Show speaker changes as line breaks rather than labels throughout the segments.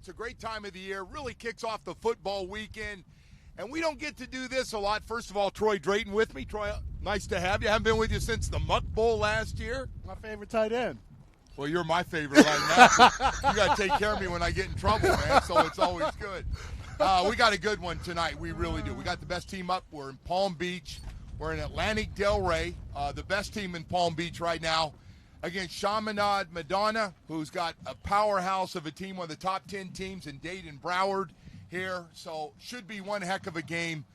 It's a great time of the year. Really kicks off the football weekend. And we don't get to do this a lot. First of all, Troy Drayton with me. Troy, nice to have you. I haven't been with you since the Muck Bowl last year.
My favorite tight end.
Well, you're my favorite right now. You got to take care of me when I get in trouble, man, so it's always good. We got a good one tonight. We really do. We got the best team up. We're in Palm Beach. We're in Atlantic Del Rey, the best team in Palm Beach right now, against Chaminade Madonna, who's got a powerhouse of a team, one of the top 10 teams in Dade, Broward here. So should be one heck of a game.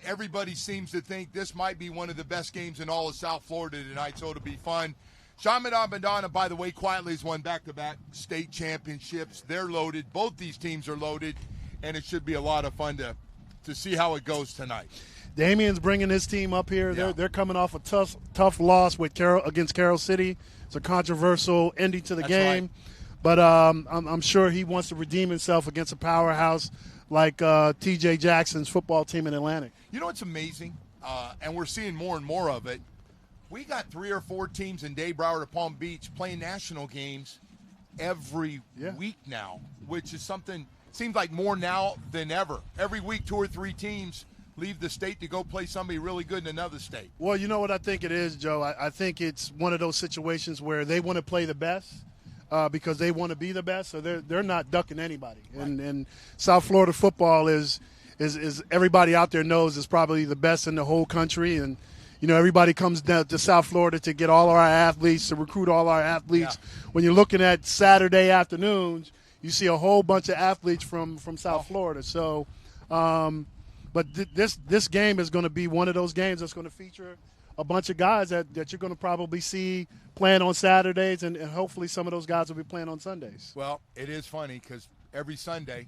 Everybody seems to think this might be one of the best games in all of South Florida tonight, so it'll be fun. Chaminade Madonna, by the way, quietly has won back-to-back state championships. They're loaded. Both these teams are loaded, and it should be a lot of fun to see how it goes tonight.
Damien's bringing his team up here.
Yeah.
They're coming off a tough loss with against Carroll City. It's a controversial ending to the game. Right. But I'm sure he wants to redeem himself against a powerhouse like T.J. Jackson's football team in Atlantic.
You know what's amazing, and we're seeing more and more of it, we got 3 or 4 teams in Dade, Broward, or Palm Beach playing national games every week now, which is something – seems like more now than ever. Every week 2 or 3 teams leave the state to go play somebody really good in another state.
Well, you know what I think it is, Joe? I think it's one of those situations where they want to play the best because they want to be the best, so they're not ducking anybody. Right. And South Florida football is everybody out there knows is probably the best in the whole country. And, you know, everybody comes down to South Florida to get all our athletes, to recruit all our athletes. Yeah. When you're looking at Saturday afternoons, you see a whole bunch of athletes from South Florida. So, but this game is going to be one of those games that's going to feature a bunch of guys that you're going to probably see playing on Saturdays, and hopefully some of those guys will be playing on Sundays.
Well, it is funny because every Sunday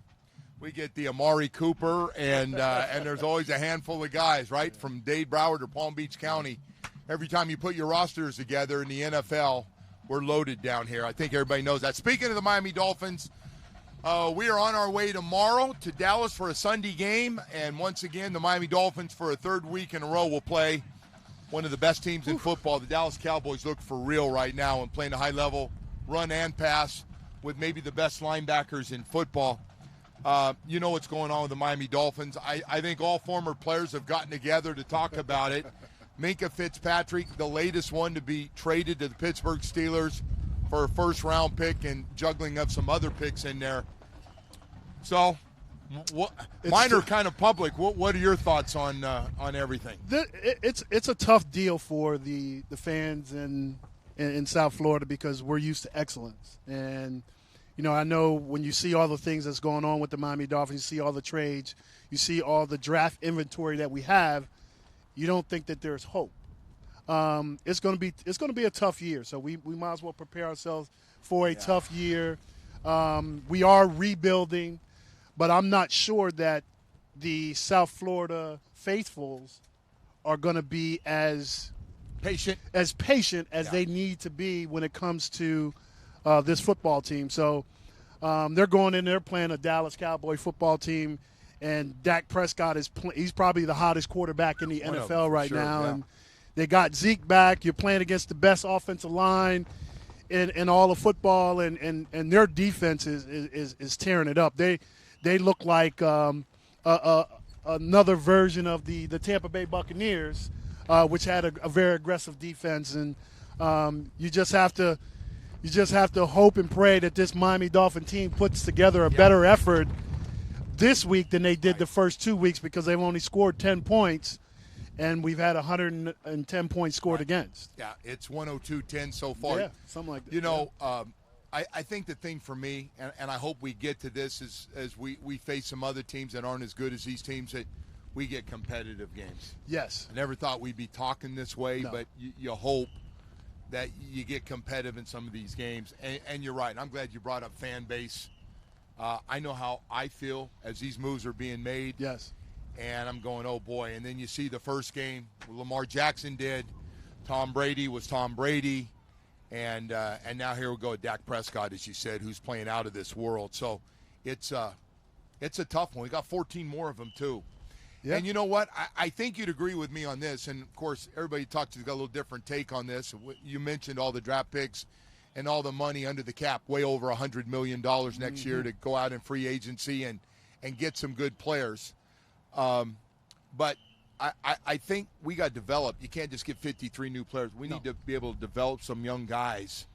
we get the Amari Cooper, and there's always a handful of guys, right, from Dade, Broward, or Palm Beach County. Every time you put your rosters together in the NFL, we're loaded down here. I think everybody knows that. Speaking of the Miami Dolphins, we are on our way tomorrow to Dallas for a Sunday game, and once again, the Miami Dolphins for a third week in a row will play one of the best teams in football. The Dallas Cowboys look for real right now and playing a high level run and pass with maybe the best linebackers in football. You know what's going on with the Miami Dolphins. I think all former players have gotten together to talk about it. Minkah Fitzpatrick, the latest one to be traded to the Pittsburgh Steelers for a first-round pick and juggling of some other picks in there. So, mine are kind of public. What are your thoughts on everything?
It's a tough deal for the fans in South Florida because we're used to excellence. And, you know, I know when you see all the things that's going on with the Miami Dolphins, you see all the trades, you see all the draft inventory that we have, you don't think that there's hope. It's going to be a tough year, so we might as well prepare ourselves for a tough year. We are rebuilding, but I'm not sure that the South Florida faithfuls are going to be as patient as they need to be when it comes to this football team. So they're going in there playing a Dallas Cowboy football team, and Dak Prescott he's probably the hottest quarterback in the NFL right now. Yeah. And they got Zeke back. You're playing against the best offensive line in all of football, and their defense is tearing it up. They look like another version of the Tampa Bay Buccaneers, which had a very aggressive defense. And you just have to hope and pray that this Miami Dolphin team puts together a better effort this week than they did the first 2 weeks, because they've only scored 10 points. And we've had 110 points scored against.
Yeah, it's 102-10 so far.
Yeah, something like that.
You know, I think the thing for me, and I hope we get to this as we face some other teams that aren't as good as these teams, that we get competitive games.
Yes.
I never thought we'd be talking this way, but you hope that you get competitive in some of these games. And you're right. I'm glad you brought up fan base. I know how I feel as these moves are being made.
Yes.
And I'm going, oh, boy. And then you see the first game Lamar Jackson did. Tom Brady was Tom Brady. And now here we go with Dak Prescott, as you said, who's playing out of this world. So it's a tough one. We got 14 more of them, too. Yeah. And you know what? I think you'd agree with me on this. And, of course, everybody talks to got a little different take on this. You mentioned all the draft picks and all the money under the cap, way over $100 million next year to go out in free agency and get some good players. But I think we got to develop. You can't just get 53 new players. We need to be able to develop some young guys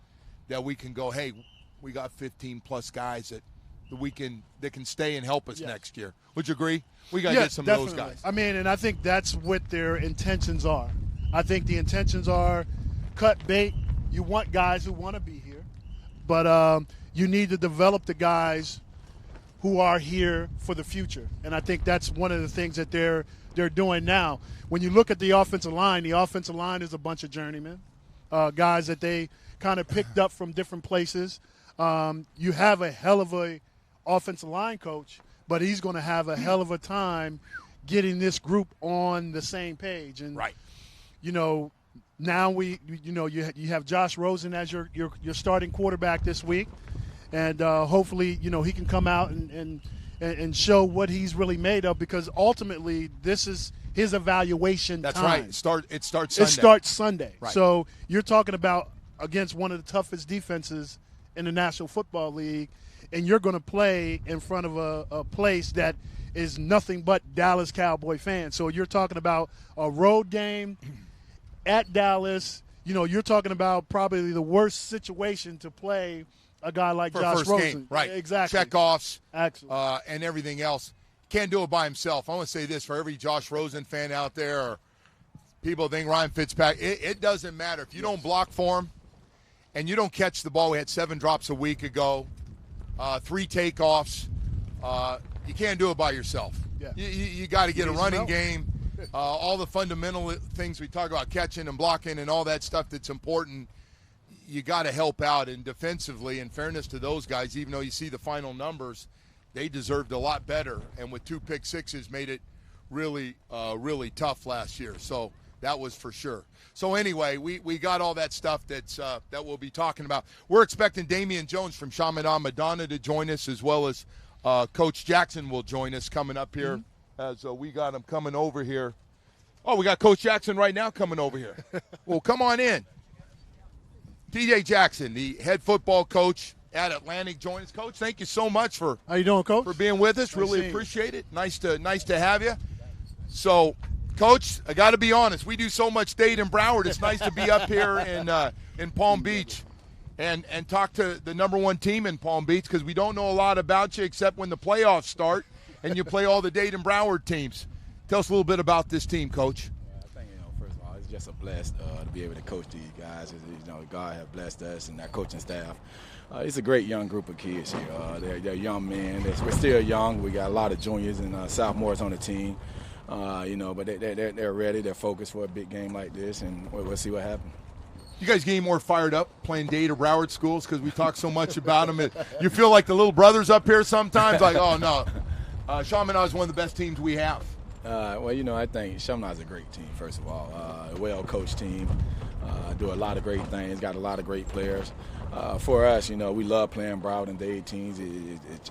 that we can go, hey, we got 15-plus guys that can stay and help us next year. Would you agree? We got to get some
definitely.
of those guys.
I mean, and I think that's what their intentions are. I think the intentions are cut bait. You want guys who want to be here, but you need to develop the guys who are here for the future. And I think that's one of the things that they're doing now. When you look at the offensive line is a bunch of journeymen, guys that they kind of picked up from different places. You have a hell of a offensive line coach, but he's going to have a hell of a time getting this group on the same page. And now you have Josh Rosen as your starting quarterback this week, and hopefully he can come out and show what he's really made of, because ultimately this is his evaluation
That's
time.
right. It starts Sunday.
It starts Sunday.
Right.
So you're talking about against one of the toughest defenses in the National Football League, and you're going to play in front of a place that is nothing but Dallas Cowboy fans. So you're talking about a road game at Dallas. You're talking about probably the worst situation to play a guy like Josh
first
Rosen.
game, right?
Exactly.
Checkoffs,
Excellent.
and everything else. Can't do it by himself. I want to say this for every Josh Rosen fan out there, or people think Ryan Fitzpatrick. It doesn't matter if you don't block for him, and you don't catch the ball. We had 7 drops a week ago, 3 takeoffs. You can't do it by yourself.
Yeah.
You got to get a running game. All the fundamental things we talk about, catching and blocking and all that stuff that's important, you got to help out. And defensively, in fairness to those guys, even though you see the final numbers, they deserved a lot better. And with 2 pick sixes, made it really, really tough last year. So that was for sure. So anyway, we got all that stuff that we'll be talking about. We're expecting Damian Jones from Chaminade Madonna to join us, as well as Coach Jackson will join us coming up here. As we got him coming over here. Oh, we got Coach Jackson right now coming over here. Well, come on in. TJ Jackson, the head football coach at Atlantic, join us. Coach, thank you so much for
How you doing, Coach?
for being with us. Really appreciate it. Nice to have you. So, Coach, I got to be honest. We do so much Dade and Broward. It's nice to be up here in Palm Beach and talk to the number 1 team in Palm Beach, because we don't know a lot about you except when the playoffs start and you play all the Dade and Broward teams. Tell us a little bit about this team, Coach.
I think, first of all, it's just a blessed to be able to coach these guys. God has blessed us and our coaching staff. It's a great young group of kids here. They're young men. We're still young. We got a lot of juniors and sophomores on the team. But they're ready. They're focused for a big game like this, and we'll see what happens.
You guys getting more fired up playing Dade or Broward schools because we talk so much about them? You feel like the little brothers up here sometimes? Like, oh, no. Chaminade is one of the best teams we have.
I think Chaminade is a great team, first of all. A well-coached team. Do a lot of great things, got a lot of great players. For us, we love playing Broward and Dade teams.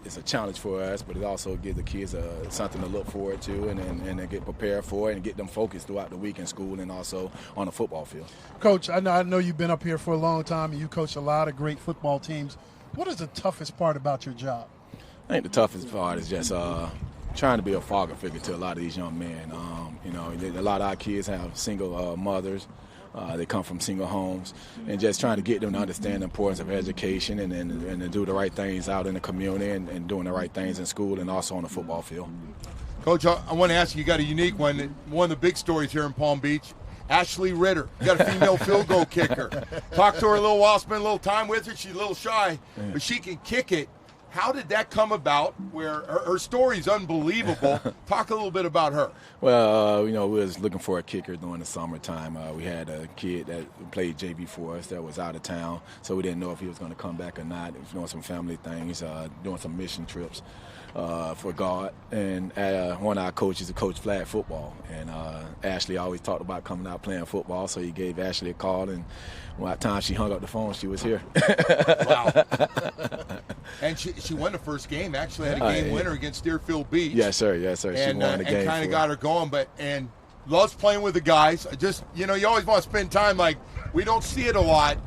It's a challenge for us, but it also gives the kids something to look forward to and get prepared for it and get them focused throughout the week in school and also on the football field.
Coach, I know you've been up here for a long time and you coach a lot of great football teams. What is the toughest part about your job?
I think the toughest part is just trying to be a father figure to a lot of these young men. A lot of our kids have single mothers. They come from single homes, and just trying to get them to understand the importance of education and to do the right things out in the community and doing the right things in school and also on the football field.
Coach, I want to ask you got a unique one. One of the big stories here in Palm Beach, Ashley Ritter. You got a female field goal kicker. Talked to her a little while, spent a little time with her. She's a little shy, but she can kick it. How did that come about where her story's unbelievable? Talk a little bit about her.
Well, we was looking for a kicker during the summertime. We had a kid that played JV for us that was out of town, so we didn't know if he was going to come back or not. He was doing some family things, doing some mission trips for God. And one of our coaches coached flag football, and Ashley always talked about coming out playing football, so he gave Ashley a call, and by the time she hung up the phone, she was here.
Wow. And she won the first game. Actually had a game winner against Deerfield Beach.
Yes, sir. She won the game.
And kind of got her going. And loves playing with the guys. You always want to spend time. Like, we don't see it a lot.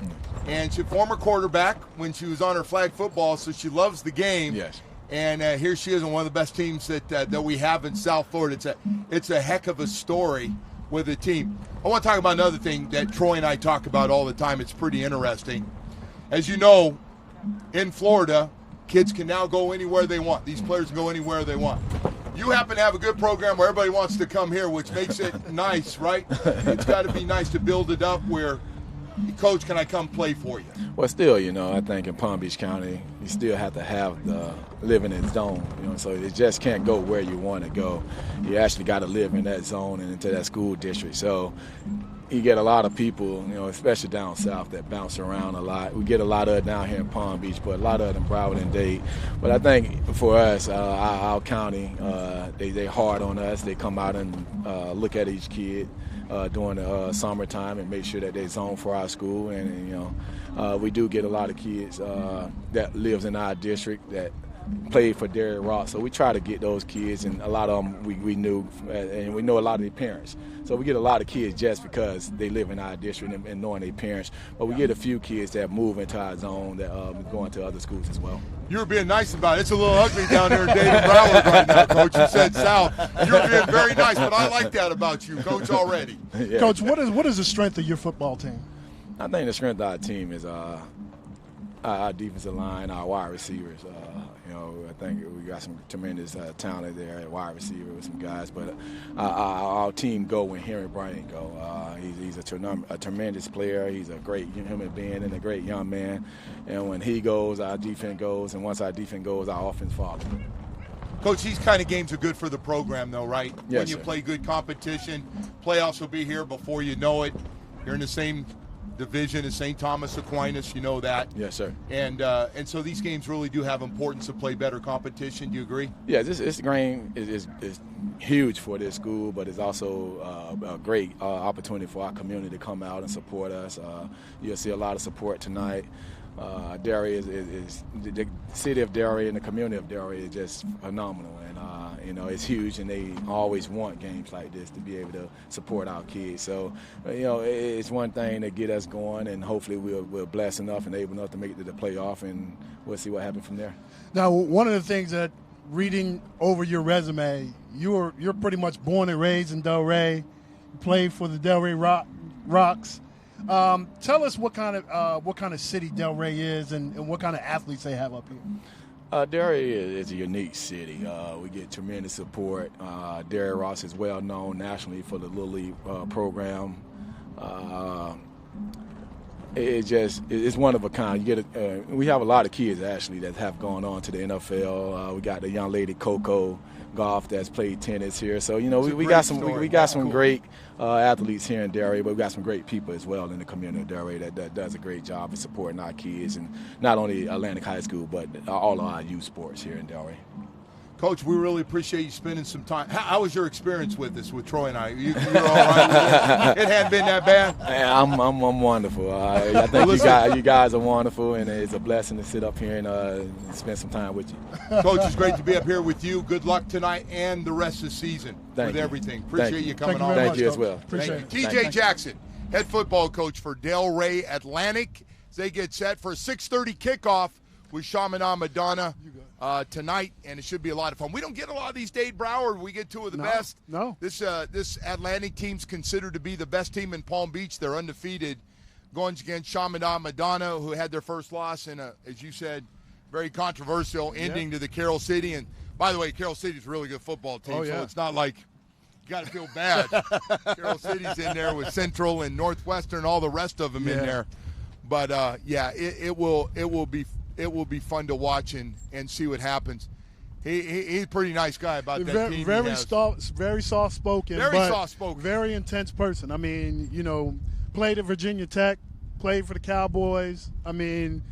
And she's a former quarterback when she was on her flag football, so she loves the game.
Yes.
And here she is on one of the best teams that we have in South Florida. It's a heck of a story with the team. I want to talk about another thing that Troy and I talk about all the time. It's pretty interesting. As you know, in Florida, kids can now go anywhere they want. These players can go anywhere they want. You happen to have a good program where everybody wants to come here, which makes it nice, right? It's got to be nice to build it up where, Coach, can I come play for you?
Well, still, I think in Palm Beach County, you still have to have the living in zone, so it just can't go where you want to go. You actually got to live in that zone and into that school district. So you get a lot of people, especially down south, that bounce around a lot. We get a lot of it down here in Palm Beach, but a lot of it in Broward and Dade. But I think for us, our county, they hard on us. They come out and look at each kid during the summertime and make sure that they zone for our school. And we do get a lot of kids that lives in our district that played for Derry Rock, so we try to get those kids, and a lot of them we knew, and we know a lot of their parents. So we get a lot of kids just because they live in our district and knowing their parents. But we get a few kids that move into our zone that going to other schools as well.
You were being nice about it. It's a little ugly down there in Dade and Broward right now, Coach. You said south. You were being very nice, but I like that about you, Coach, already.
Yeah. Coach, what is the strength of your football team?
I think the strength of our team is our defensive line, our wide receivers. I think we got some tremendous talent there at wide receiver with some guys. But our team go when Henry Bryant go. He's a tremendous player. He's a great human being and a great young man. And when he goes, our defense goes. And once our defense goes, our offense follows.
Coach, these kind of games are good for the program, though, right?
Yes,
when you play good competition, playoffs will be here before you know it. You're in the same division as St. Thomas Aquinas, you know that.
Yes, sir.
And so these games really do have importance to play better competition. Do you agree?
Yeah, this game is huge for this school, but it's also a great opportunity for our community to come out and support us. You'll see a lot of support tonight. Derry is the city of Derry and the community of Derry is just phenomenal, and it's huge, and they always want games like this to be able to support our kids. So it's one thing to get us going, and hopefully we're blessed enough and able enough to make it to the playoff, and we'll see what happens from there.
Now, one of the things that reading over your resume, you're pretty much born and raised in Delray, played for the Delray Rocks. Tell us what kind of city Delray is and what kind of athletes they have up here.
Derry is a unique city. We get tremendous support. Derry Ross is well known nationally for the Little League program. It's one of a kind. We have a lot of kids actually that have gone on to the NFL. We got the young lady Coco Golf that's played tennis here. So we got some great athletes here in Derry, but we got some great people as well in the community of Derry that does a great job of supporting our kids, and not only Atlantic High School but all of our youth sports here in Derry.
Coach, we really appreciate you spending some time. How was your experience with this, with Troy and I? You're all right? It hadn't been that bad?
I'm wonderful. I think you guys are wonderful, and it's a blessing to sit up here and spend some time with you.
Coach, it's great to be up here with you. Good luck tonight and the rest of the season with everything. Appreciate you coming on.
Thank you as well.
Thank you. TJ Jackson, head football coach for Delray Atlantic. As they get set for a 6:30 kickoff with Chaminade Madonna tonight, and it should be a lot of fun. We don't get a lot of these Dade Broward. We get two of the best.
No.
This Atlantic team's considered to be the best team in Palm Beach. They're undefeated, going against Chaminade Madonna, who had their first loss in as you said, very controversial ending to the Carroll City. And by the way, Carroll City's a really good football team, so it's not like you got to feel bad. Carroll City's in there with Central and Northwestern, all the rest of them in there. But it will be fun to watch and see what happens. He's a pretty nice guy about that team.
Very soft-spoken. Very intense person. I mean, played at Virginia Tech, played for the Cowboys. I mean,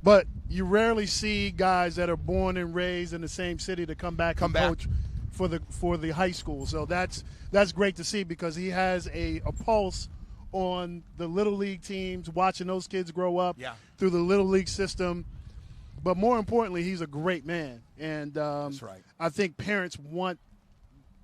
but you rarely see guys that are born and raised in the same city to come back and coach for the high school. So that's great to see, because he has a pulse on the Little League teams, watching those kids grow up through the Little League system. But more importantly, he's a great man. And
that's right.
I think parents want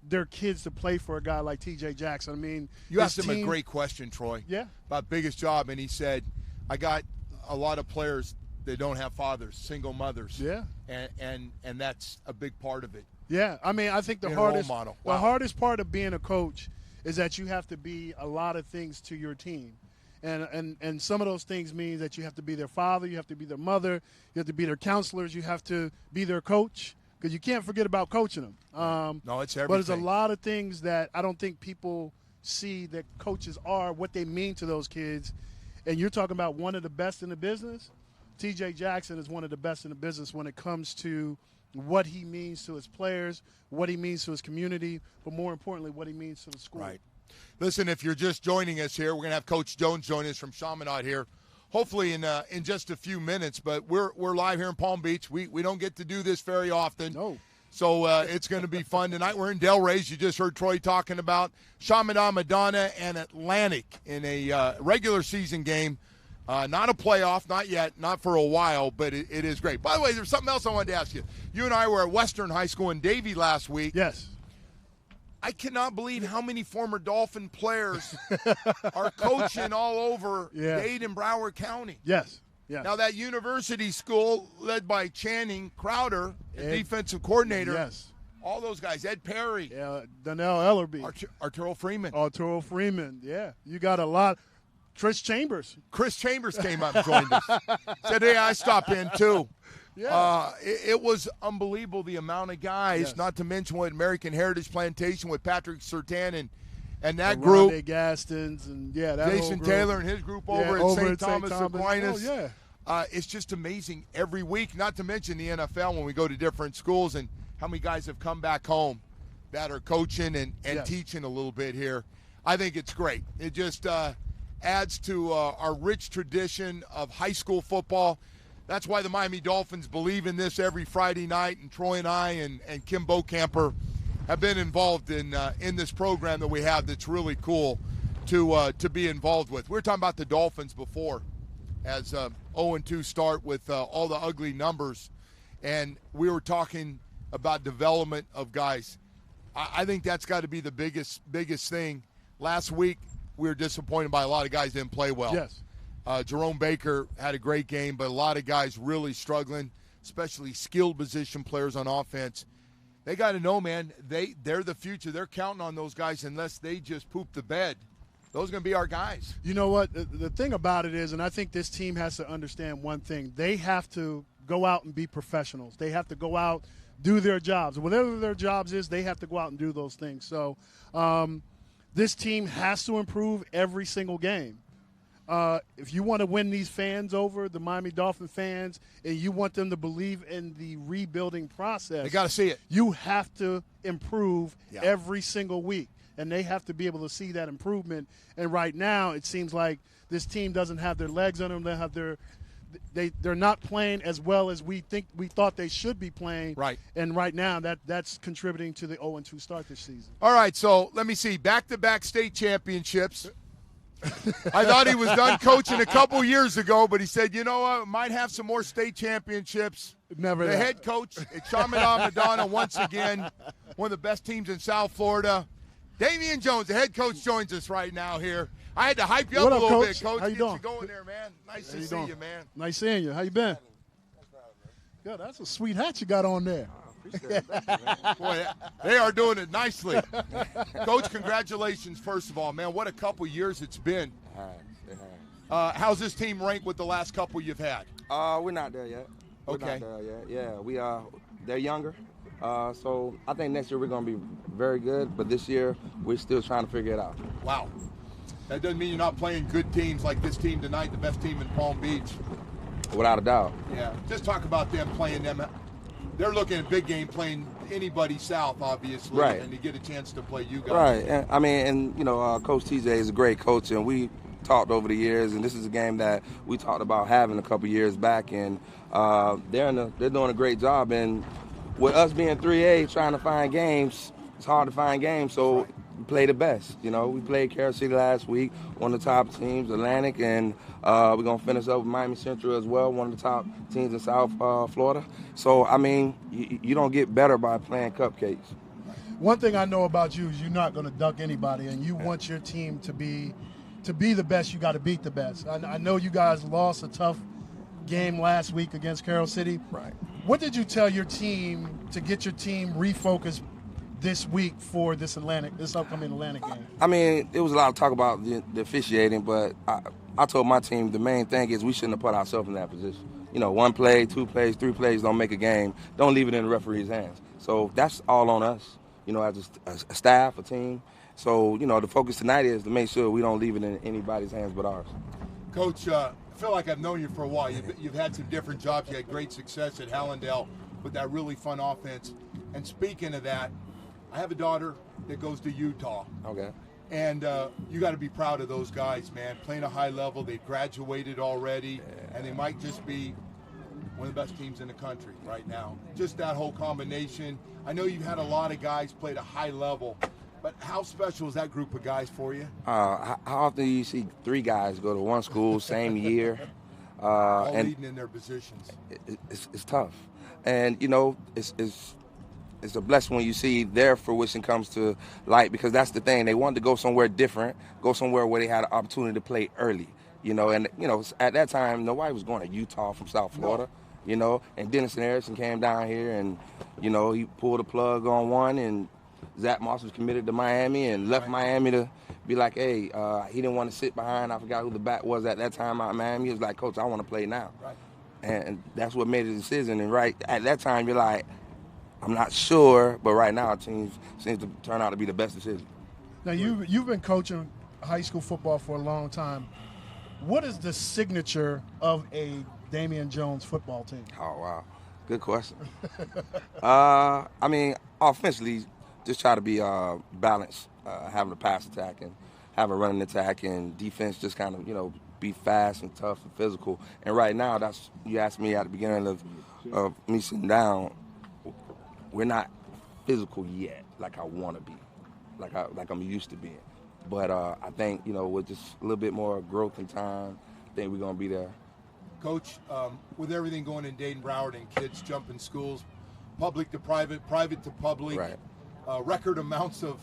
their kids to play for a guy like TJ Jackson. I mean,
you asked him a great question, Troy.
Yeah.
About biggest job, and he said, I got a lot of players, they don't have fathers, single mothers.
Yeah.
And that's a big part of it.
Yeah, I mean, I think the
Being a role
hardest
model.
the
Wow.
hardest part of being a coach is that you have to be a lot of things to your team. And some of those things mean that you have to be their father, you have to be their mother, you have to be their counselors, you have to be their coach, because you can't forget about coaching them.
No, it's everything.
But there's a lot of things that I don't think people see that coaches are, what they mean to those kids. And you're talking about one of the best in the business. T.J. Jackson is one of the best in the business when it comes to what he means to his players, what he means to his community, but more importantly, what he means to the school.
Right. Listen, if you're just joining us here, we're going to have Coach Jones join us from Chaminade here, hopefully in just a few minutes. But we're live here in Palm Beach. We don't get to do this very often.
No.
So it's going to be fun tonight. We're in Delray's. You just heard Troy talking about Chaminade, Madonna, and Atlantic in a regular season game. Not a playoff, not yet, not for a while, but it is great. By the way, there's something else I wanted to ask you. You and I were at Western High School in Davie last week.
Yes.
I cannot believe how many former Dolphin players are coaching all over Dade and Broward County.
Yes. Yes.
Now, that university school led by Channing Crowder, defensive coordinator.
Yes.
All those guys, Ed Perry.
Yeah, Donnell Ellerby.
Arturo Freeman.
Arturo Freeman, yeah. You got a lot. Chris Chambers
came up and joined us. Said, hey, I stop in too.
Yeah.
It was unbelievable, the amount of guys, not to mention what American Heritage Plantation with Patrick Sertan and that group.
Ronde Gastons and, that
Jason
whole group.
Taylor and his group over at St. Thomas Aquinas.
Oh, yeah.
It's just amazing every week, not to mention the NFL when we go to different schools and how many guys have come back home that are coaching and teaching a little bit here. I think it's great. It just adds to our rich tradition of high school football. That's why the Miami Dolphins believe in this every Friday night, and Troy and I and Kim Bocamper have been involved in this program that we have that's really cool to be involved with. We were talking about the Dolphins before as 0-2 start with all the ugly numbers, and we were talking about development of guys. I think that's got to be the biggest thing. Last week, we were disappointed by a lot of guys didn't play well.
Yes.
Jerome Baker had a great game, but a lot of guys really struggling, especially skilled position players on offense. They got to know, man, they're the future. They're counting on those guys unless they just poop the bed. Those are going to be our guys.
You know what? The thing about it is, and I think this team has to understand one thing, they have to go out and be professionals. They have to go out, do their jobs. Whatever their jobs is, they have to go out and do those things. So this team has to improve every single game. If you want to win these fans over, the Miami Dolphin fans, and you want them to believe in the rebuilding process,
they got to see it.
You have to improve every single week, and they have to be able to see that improvement. And right now, it seems like this team doesn't have their legs on them. They have they're not playing as well as we thought they should be playing.
Right.
And right now, that's contributing to the 0-2 start this season.
All right, so let me see. Back-to-back state championships. I thought he was done coaching a couple years ago, but he said, you know what, might have some more state championships.
Never
the
that.
head coach at Chaminade Madonna, once again, one of the best teams in South Florida. Damian Jones, the head coach, joins us right now here. I had to hype you up a little bit, Coach.
How you doing?
Get you going there, man. Nice to see you, man.
Nice seeing you. How you been? Good. That's a sweet hat you got on there.
Boy, they are doing it nicely. Coach, congratulations, first of all, man. What a couple years it's been. How's this team rank with the last couple you've had?
We're not there yet.
Okay.
Not there yet. Yeah, we are. They're younger. So I think next year we're going to be very good, but this year we're still trying to figure it out.
Wow. That doesn't mean you're not playing good teams like this team tonight, the best team in Palm Beach.
Without a doubt.
Yeah. Just talk about them playing them. They're looking at big game playing anybody south, obviously,
right.
And to get a chance to play you guys.
Right. And, Coach TJ is a great coach, and we talked over the years, and this is a game that we talked about having a couple years back, and they're doing a great job. And with us being 3A, trying to find games, it's hard to find games, so we play the best. You know, we played Carol City last week, one of the top teams, Atlantic, and we're going to finish up with Miami Central as well, one of the top teams in South Florida. So, I mean, you don't get better by playing cupcakes.
One thing I know about you is you're not going to duck anybody, and you want your team to be the best. You got to beat the best. I know you guys lost a tough game last week against Carroll City.
Right.
What did you tell your team to get your team refocused this week for this upcoming Atlantic game?
I mean, there was a lot of talk about the officiating, but I told my team the main thing is we shouldn't have put ourselves in that position. You know, 1 play, 2 plays, 3 plays don't make a game. Don't leave it in the referee's hands. So that's all on us, you know, as a staff, a team. So, you know, the focus tonight is to make sure we don't leave it in anybody's hands but ours.
Coach, I feel like I've known you for a while. You've had some different jobs. You had great success at Hallandale with that really fun offense. And speaking of that, I have a daughter that goes to Utah.
Okay.
And you got to be proud of those guys, man. Playing a high level, they've graduated already, and they might just be one of the best teams in the country right now. Just that whole combination. I know you've had a lot of guys play at a high level, but how special is that group of guys for you?
How often do you see 3 guys go to one school, same year?
All
and
leading in their positions.
It's tough. And, you know, it's a blessing when you see their fruition comes to light, because that's the thing. They wanted to go somewhere different, go somewhere where they had an opportunity to play early, you know. And, you know, at that time, nobody was going to Utah from South Florida, you know. And Denison Harrison came down here and, you know, he pulled the plug on one, and Zach Moss was committed to Miami and left Miami to be like, hey, he didn't want to sit behind. I forgot who the back was at that time out of Miami. He was like, Coach, I want to play now.
Right.
And that's what made the decision. And right at that time, you're like, I'm not sure, but right now it seems to turn out to be the best decision.
Now, you've been coaching high school football for a long time. What is the signature of a Damian Jones football team?
Oh, wow. Good question. I mean, offensively, just try to be balanced, having a pass attack and have a running attack, and defense just kind of, you know, be fast and tough and physical. And right now, that's, you asked me at the beginning of me sitting down, we're not physical yet like I want to be, like I'm used to being. But I think, you know, with just a little bit more growth and time, I think we're going to be there.
Coach, with everything going in Dayton Broward and kids jumping schools, public to private, private to public,
Right.
Record amounts of,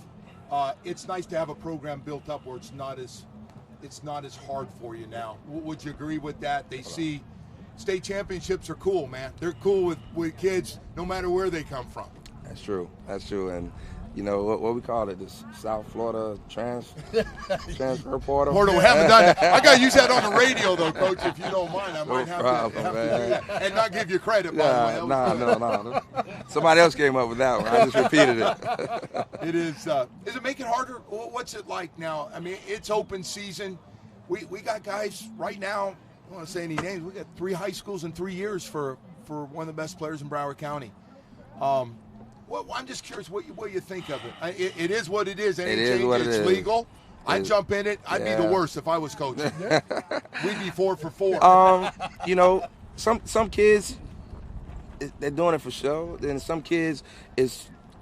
it's nice to have a program built up where it's not as hard for you now. Would you agree with that? They see state championships are cool, man. They're cool with kids no matter where they come from.
That's true. And, you know, what we call it, this South Florida transfer portal.
We haven't done that. I got to use that on the radio, though, Coach, if you don't mind. I might have to do that and not give you credit, by the way.
No. Somebody else came up with that one. I just repeated it.
It is. Does it make it harder? What's it like now? I mean, it's open season. We got guys right now, I don't want to say any names. We got 3 high schools in 3 years for one of the best players in Broward County. Well, I'm just curious what you think of it. It is what it is. It's legal. I'd jump in it. I'd be the worst if I was coaching. We'd be 4 for 4.
You know, some kids, they're doing it for show. Then some kids,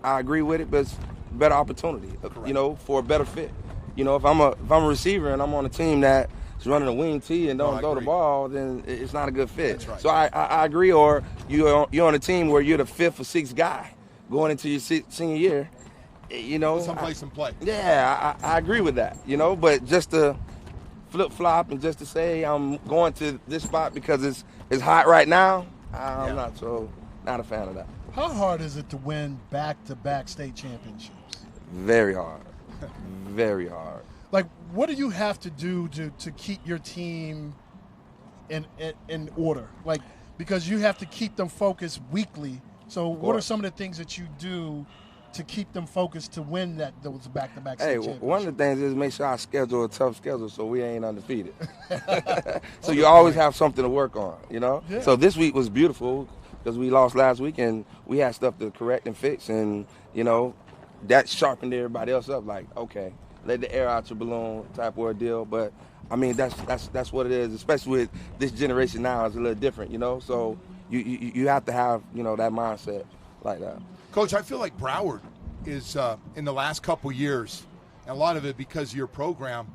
I agree with it, but it's a better opportunity, you know, for a better fit. You know, if I'm a receiver and I'm on a team that is running a wing tee and don't throw the ball, then it's not a good fit.
That's right.
So I agree. Or you're on a team where you're the 5th or 6th guy going into your senior year, you know.
Someplace and play.
Yeah, I agree with that, you know. But just to flip-flop and just to say I'm going to this spot because it's hot right now, I'm not a fan of that.
How hard is it to win back-to-back state championships?
Very hard. Very hard.
Like, what do you have to do to keep your team in order? Like, because you have to keep them focused weekly. So what are some of the things that you do to keep them focused to win those back-to-back state championships?
One of the things is make sure I schedule a tough schedule so we ain't undefeated. So you always have something to work on, you know?
Yeah.
So this week was beautiful because we lost last week and we had stuff to correct and fix, and, you know, that sharpened everybody else up, like, okay, let the air out your balloon type of deal. But, I mean, that's what it is, especially with this generation now. It's a little different, you know? So you have to have, you know, that mindset like that.
Coach, I feel like Broward is, in the last couple years, and a lot of it because of your program,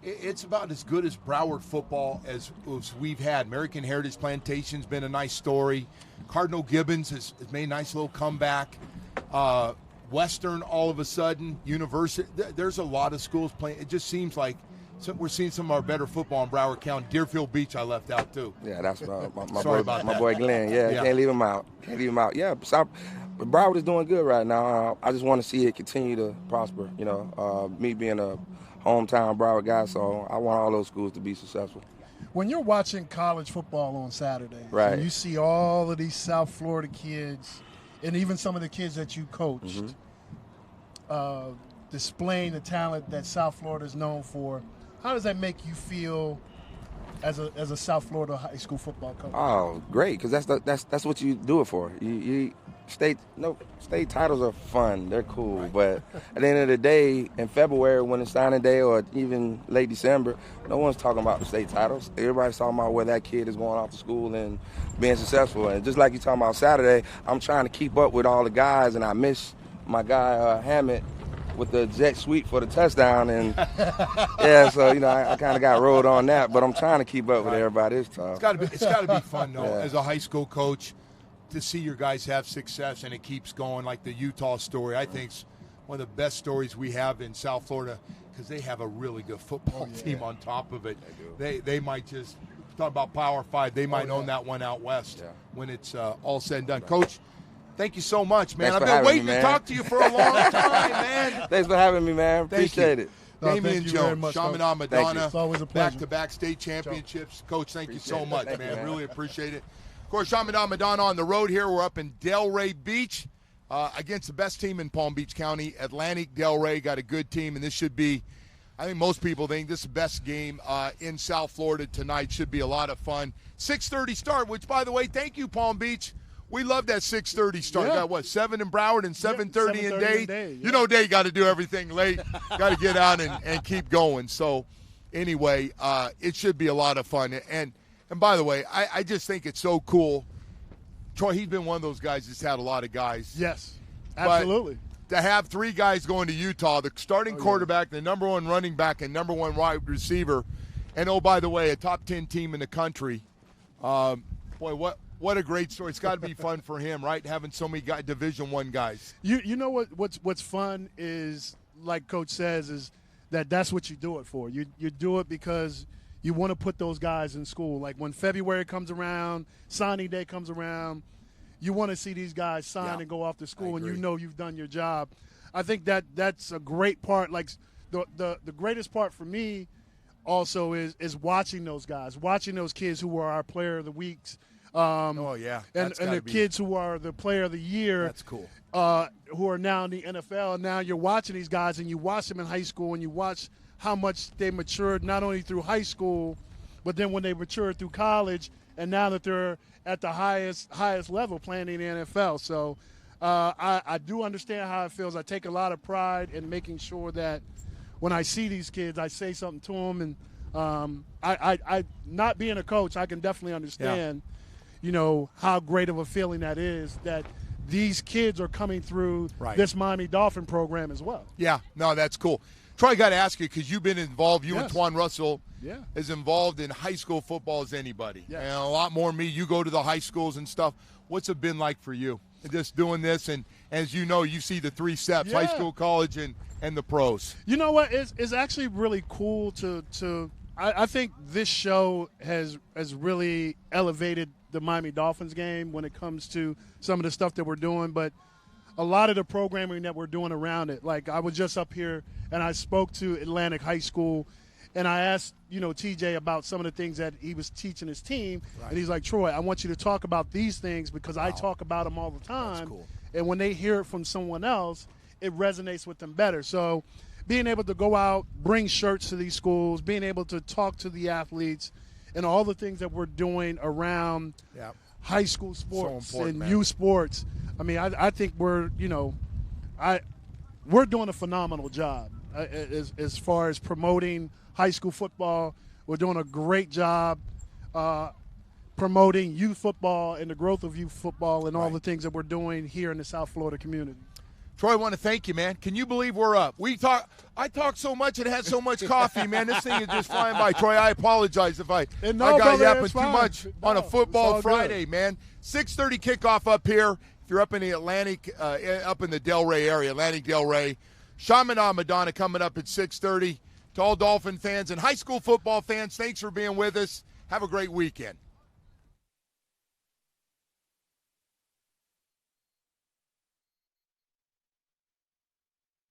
it's about as good as Broward football as we've had. American Heritage Plantation's been a nice story. Cardinal Gibbons has made a nice little comeback. Western, all of a sudden, University. There's a lot of schools playing. It just seems like So we're seeing some of our better football in Broward County. Deerfield Beach I left out too.
Yeah, that's
my
boy Glenn. Yeah, can't leave him out. Yeah, Broward is doing good right now. I just want to see it continue to prosper. Me being a hometown Broward guy, so I want all those schools to be successful.
When you're watching college football on Saturdays,
right,
and you see all of these South Florida kids, and even some of the kids that you coached, displaying the talent that South Florida is known for, how does that make you feel as a South Florida high school football coach?
Oh, great, because that's what you do it for. State titles are fun, they're cool, but at the end of the day, in February when it's signing day or even late December, no one's talking about the state titles. Everybody's talking about where that kid is going off to school and being successful. And just like you're talking about Saturday, I'm trying to keep up with all the guys, and I miss my guy Hammett with the jet sweep for the touchdown, and yeah, so I kind of got rolled on that, but I'm trying to keep up with everybody. It's tough.
It's got to be fun though, as a high school coach, to see your guys have success and it keeps going. Like the Utah story, I think is one of the best stories we have in South Florida, because they have a really good football team on top of it. They might just talk about Power 5. They might own that one out west when it's all said and done. Coach, thank you so much, man.
Thanks
I've been waiting to talk to you for a long time, man.
Thanks for having me, man. Appreciate it.
Damian Jones, Chaminade Madonna,
It's always a pleasure.
back-to-back state championships. Coach, thank you so much, man. Really appreciate it. Of course, Chaminade Madonna on the road here. We're up in Delray Beach against the best team in Palm Beach County. Atlantic Delray got a good team, and this should be, I think most people think this is the best game in South Florida tonight. Should be a lot of fun. 6:30 start, which, by the way, thank you, Palm Beach. We love that 6:30 start.
Yeah.
Got what, 7 in Broward and 7:30 in Dade?
Yeah.
Dade got to do everything late. Got to get out and keep going. So, anyway, it should be a lot of fun. And by the way, I just think it's so cool. Troy, he's been one of those guys that's had a lot of guys.
Yes, absolutely.
But to have 3 guys going to Utah, the starting quarterback, the number 1 running back, and number 1 wide receiver, and, oh, by the way, a top 10 team in the country. Boy, what a great story. It's got to be fun for him, right, having so many Division I guys.
You know what's fun is, like Coach says, is that's what you do it for. You do it because you want to put those guys in school. Like when February comes around, signing day comes around, you want to see these guys sign and go off to school, and you know you've done your job. I think that's a great part. Like the greatest part for me also is watching those guys, watching those kids who were our player of the weeks. And the kids who are the player of the year.
That's cool.
Who are now in the NFL. And now you're watching these guys, and you watch them in high school, and you watch how much they matured not only through high school, but then when they matured through college, and now that they're at the highest level playing in the NFL. So I do understand how it feels. I take a lot of pride in making sure that when I see these kids, I say something to them. And I not being a coach, I can definitely understand how great of a feeling that is, that these kids are coming through this Miami Dolphin program as well.
Yeah, no, that's cool. Troy, I got to ask you, because you've been involved, and Twan Russell is involved in high school football as anybody.
Yes.
And a lot more than me. You go to the high schools and stuff. What's it been like for you, just doing this? And as you know, you see the 3 steps, high school, college, and the pros.
You know what? It's actually really cool to I think this show has really elevated the Miami Dolphins game when it comes to some of the stuff that we're doing, but a lot of the programming that we're doing around it. Like I was just up here and I spoke to Atlantic High School, and I asked, TJ about some of the things that he was teaching his team, and he's like, Troy, I want you to talk about these things because I talk about them all the time.
That's cool.
And when they hear it from someone else, it resonates with them better. So being able to go out, bring shirts to these schools, being able to talk to the athletes, and all the things that we're doing around high school sports youth sports. I mean, I think we're doing a phenomenal job as far as promoting high school football. We're doing a great job promoting youth football and the growth of youth football and all the things that we're doing here in the South Florida community.
Troy, I want to thank you, man. Can you believe we're up? I talk so much and had so much coffee, man. This thing is just flying by. Troy, I apologize if I got yapping too much on a football Friday, man. 6:30 kickoff up here. If you're up in the Atlantic, up in the Delray area, Atlantic Delray. Chaminade Madonna coming up at 6:30. To all Dolphin fans and high school football fans, thanks for being with us. Have a great weekend.